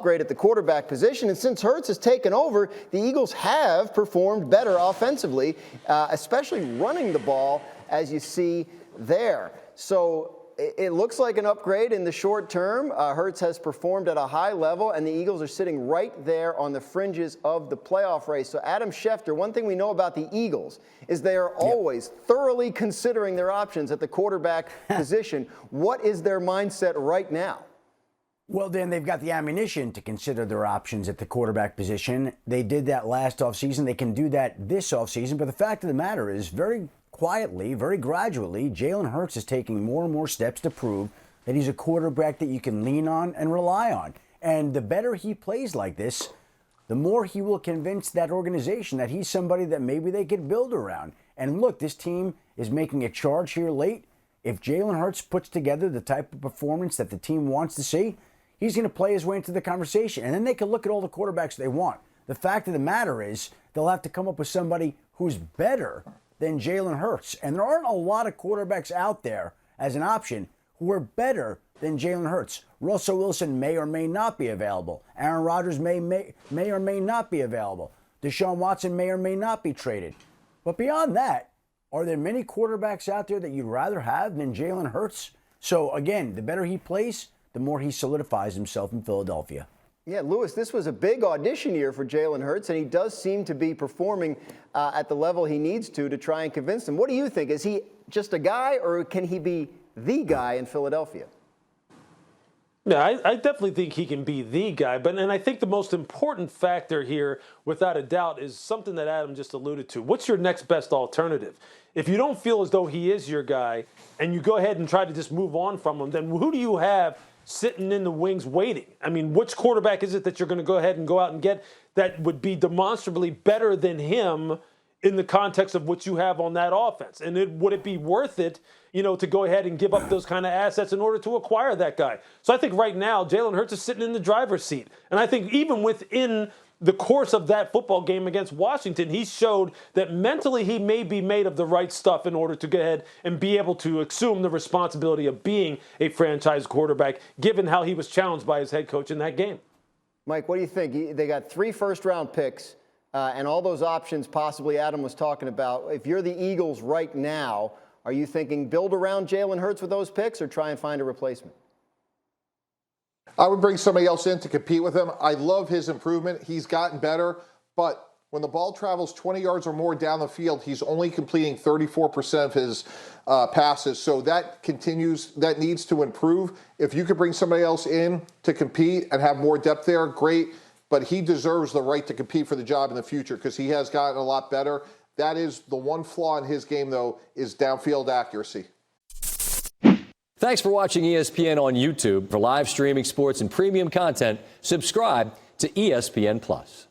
Great at the quarterback position, and since Hurts has taken over, the Eagles have performed better offensively, especially running the ball, as you see there. So it looks like an upgrade in the short term. Hurts has performed at a high level, and the Eagles are sitting right there on the fringes of the playoff race. So Adam Schefter, one thing we know about the Eagles is they are always thoroughly considering their options at the quarterback position. What is their mindset right now? Well, Dan, they've got the ammunition to consider their options at the quarterback position. They did that last offseason. They can do that this offseason. But the fact of the matter is, very quietly, very gradually, Jalen Hurts is taking more and more steps to prove that he's a quarterback that you can lean on and rely on. And the better he plays like this, the more he will convince that organization that he's somebody that maybe they could build around. And look, this team is making a charge here late. If Jalen Hurts puts together the type of performance that the team wants to see, he's going to play his way into the conversation. And then they can look at all the quarterbacks they want. The fact of the matter is they'll have to come up with somebody who's better than Jalen Hurts. And there aren't a lot of quarterbacks out there as an option who are better than Jalen Hurts. Russell Wilson may or may not be available. Aaron Rodgers may or may not be available. Deshaun Watson may or may not be traded. But beyond that, are there many quarterbacks out there that you'd rather have than Jalen Hurts? So again, the better he plays, the more he solidifies himself in Philadelphia. Yeah, Lewis, this was a big audition year for Jalen Hurts, and he does seem to be performing at the level he needs to try and convince them. What do you think? Is he just a guy, or can he be the guy in Philadelphia? Yeah, I definitely think he can be the guy. And I think the most important factor here, without a doubt, is something that Adam just alluded to. What's your next best alternative? If you don't feel as though he is your guy and you go ahead and try to just move on from him, then who do you have sitting in the wings waiting? I mean, which quarterback is it that you're going to go ahead and go out and get that would be demonstrably better than him in the context of what you have on that offense? And would it be worth it, to go ahead and give up those kind of assets in order to acquire that guy? So I think right now Jalen Hurts is sitting in the driver's seat. And I think even within the course of that football game against Washington, he showed that mentally he may be made of the right stuff in order to go ahead and be able to assume the responsibility of being a franchise quarterback, given how he was challenged by his head coach in that game. Mike, what do you think? They got 3 first-round picks and all those options possibly Adam was talking about. If you're the Eagles right now, are you thinking build around Jalen Hurts with those picks or try and find a replacement? I would bring somebody else in to compete with him. I love his improvement. He's gotten better, but when the ball travels 20 yards or more down the field, he's only completing 34% of his passes. So that needs to improve. If you could bring somebody else in to compete and have more depth there, great. But he deserves the right to compete for the job in the future because he has gotten a lot better. That is the one flaw in his game, though, is downfield accuracy. Thanks for watching ESPN on YouTube. For live streaming sports and premium content, subscribe to ESPN+.